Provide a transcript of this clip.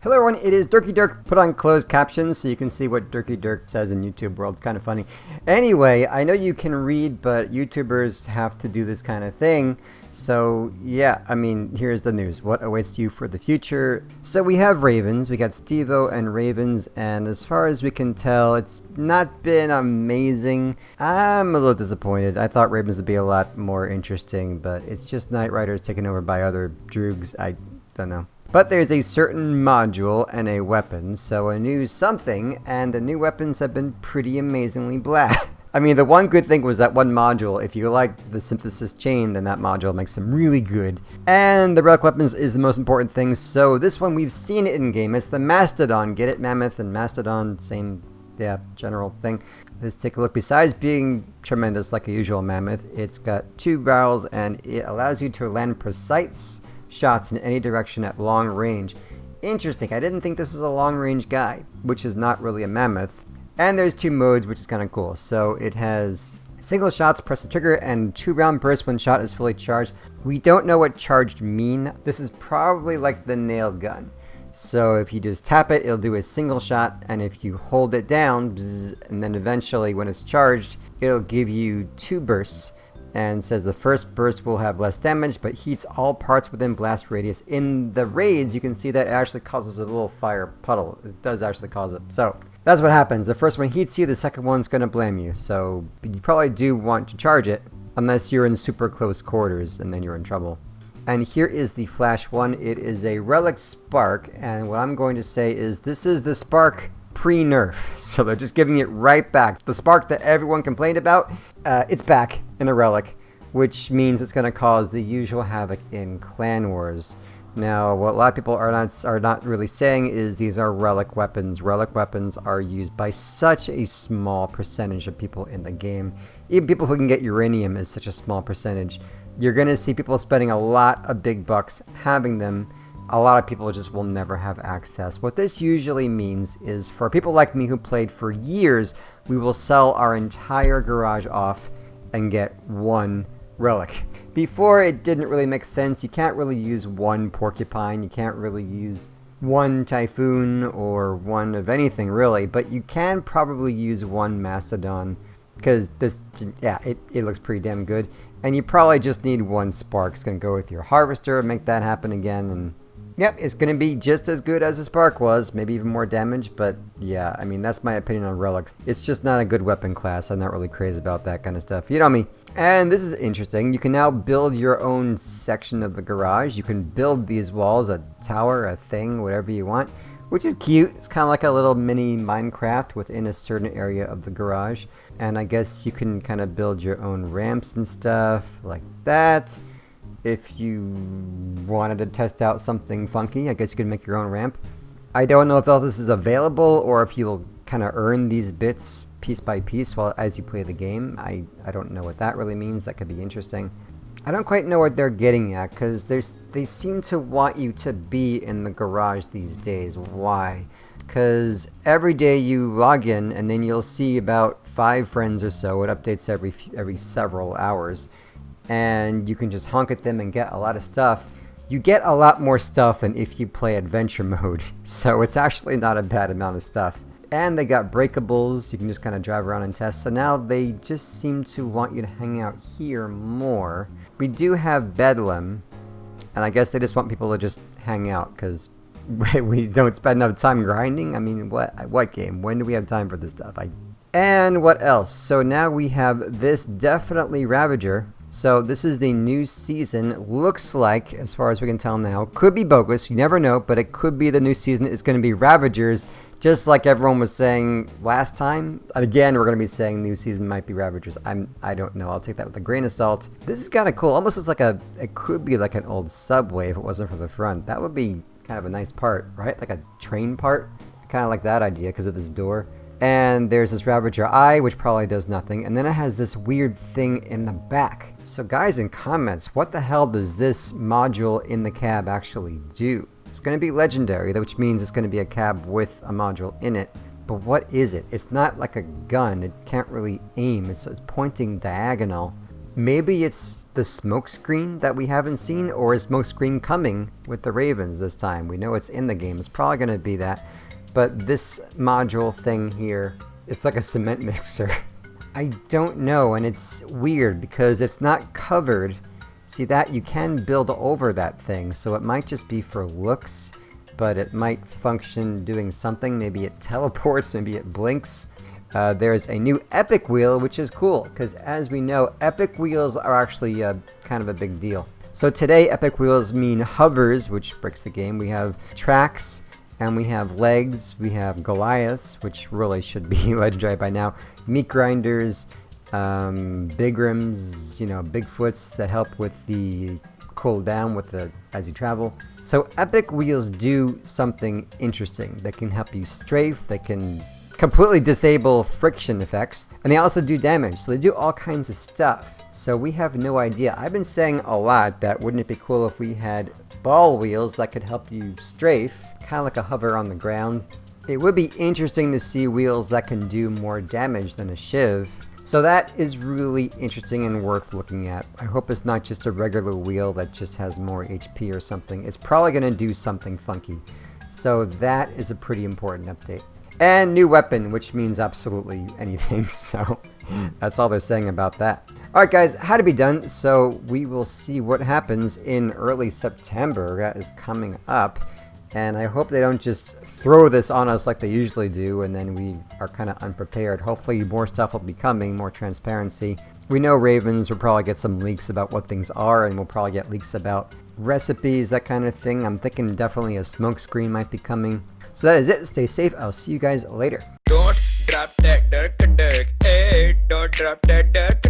Hello everyone, it is Dirky Dirk. Put on closed captions so you can see what Dirky Dirk says in YouTube world. It's kind of funny. Anyway, I know you can read, but YouTubers have to do this kind of thing. So yeah, I mean, here's the news. What awaits you for the future? So we have Ravens. We got Steve-O and Ravens, and as far as we can tell, it's not been amazing. I'm a little disappointed. I thought Ravens would be a lot more interesting, but it's just Knight Riders taken over by other droogs. I don't know. But there's a certain module and a weapon, so a new something, and the new weapons have been pretty amazingly blah. I mean, the one good thing was that one module. If you like the synthesis chain, then that module makes them really good. And the Relic Weapons is the most important thing, so this one we've seen it in-game. It's the Mastodon. Get it? Mammoth and Mastodon, same, yeah, general thing. Let's take a look. Besides being tremendous like a usual Mammoth, it's got 2 barrels, and it allows you to land precise shots in any direction at long range. Interesting. I didn't think this was a long range guy, which is not really a Mammoth. And there's 2 modes, which is kind of cool. So it has single shots, press the trigger, and 2-round burst when shot is fully charged. We don't know what charged mean. This is probably like the nail gun. So if you just tap it, it'll do a single shot, and if you hold it down, bzz, and then eventually when it's charged, it'll give you 2 bursts. And says the first burst will have less damage, but heats all parts within blast radius. In the raids, you can see that it actually causes a little fire puddle. It does actually cause it. So that's what happens. The first one heats you, the second one's going to blame you. So you probably do want to charge it, unless you're in super close quarters, and then you're in trouble. And here is the flash one. It is a Relic Spark, and what I'm going to say is this is the Spark pre-nerf. So they're just giving it right back. The Spark that everyone complained about, it's back in a Relic, which means it's going to cause the usual havoc in Clan Wars. Now, what a lot of people are not really saying is these are Relic Weapons. Relic Weapons are used by such a small percentage of people in the game. Even people who can get uranium is such a small percentage. You're going to see people spending a lot of big bucks having them. A lot of people just will never have access. What this usually means is for people like me who played for years, we will sell our entire garage off and get 1 relic. Before, it didn't really make sense. You can't really use 1 porcupine. You can't really use 1 typhoon or 1 of anything really, but you can probably use 1 mastodon because this, yeah, it looks pretty damn good. And you probably just need 1 spark. It's going to go with your harvester, make that happen again, and yep, it's going to be just as good as a Spark was, maybe even more damage, but yeah, I mean, that's my opinion on Relics. It's just not a good weapon class. I'm not really crazy about that kind of stuff. You know me. And this is interesting. You can now build your own section of the garage. You can build these walls, a tower, a thing, whatever you want, which is cute. It's kind of like a little mini Minecraft within a certain area of the garage. And I guess you can kind of build your own ramps and stuff like that. If you wanted to test out something funky, I guess you could make your own ramp. I don't know if all this is available or if you'll kind of earn these bits piece by piece while as you play the game. I don't know what that really means. That could be interesting. I don't quite know what they're getting at because they seem to want you to be in the garage these days. Why? Because every day you log in and then you'll see about 5 friends or so. It updates every several hours. And you can just honk at them and get a lot of stuff. You get a lot more stuff than if you play adventure mode. So it's actually not a bad amount of stuff. And they got breakables. You can just kind of drive around and test. So now they just seem to want you to hang out here more. We do have Bedlam. And I guess they just want people to just hang out because we don't spend enough time grinding. I mean, what game? When do we have time for this stuff? And what else? So now we have this definitely Ravager. So this is the new season. Looks like, as far as we can tell now, could be bogus. You never know, but it could be the new season. It's going to be Ravagers, just like everyone was saying last time. Again, we're going to be saying new season might be Ravagers. I don't know. I'll take that with a grain of salt. This is kind of cool. Almost looks like it could be like an old subway if it wasn't for the front. That would be kind of a nice part, right? Like a train part. Kind of like that idea because of this door. And there's this Ravager eye, which probably does nothing. And then it has this weird thing in the back. So guys, in comments, what the hell does this module in the cab actually do? It's going to be legendary, which means it's going to be a cab with a module in it. But what is it? It's not like a gun. It can't really aim. It's pointing diagonal. Maybe it's the smoke screen that we haven't seen, or is smoke screen coming with the Ravens this time? We know it's in the game. It's probably going to be that. But this module thing here, it's like a cement mixer. I don't know, and it's weird because it's not covered. See that? You can build over that thing, so it might just be for looks, but it might function doing something. Maybe it teleports, maybe it blinks. There's a new epic wheel, which is cool, because as we know, epic wheels are actually kind of a big deal. So today, epic wheels mean hovers, which breaks the game. We have tracks, and we have legs, we have Goliaths, which really should be legendary by now, meat grinders, Bigrams, Bigfoots that help with the cooldown as you travel. So epic wheels do something interesting. They can help you strafe, they can completely disable friction effects, and they also do damage, so they do all kinds of stuff. So we have no idea. I've been saying a lot that wouldn't it be cool if we had ball wheels that could help you strafe, kind of like a hover on the ground. It would be interesting to see wheels that can do more damage than a shiv. So that is really interesting and worth looking at. I hope it's not just a regular wheel that just has more HP or something. It's probably going to do something funky. So that is a pretty important update. And new weapon, which means absolutely anything. So that's all they're saying about that. Alright guys, had to be done. So we will see what happens in early September. That is coming up. And I hope they don't just throw this on us like they usually do, and then we are kind of unprepared. Hopefully more stuff will be coming, more transparency. We know Ravens will probably get some leaks about what things are, and we'll probably get leaks about recipes, that kind of thing. I'm thinking definitely a smoke screen might be coming. So that is it. Stay safe. I'll see you guys later. Don't drop that Dirk, hey, don't drop that Dirk.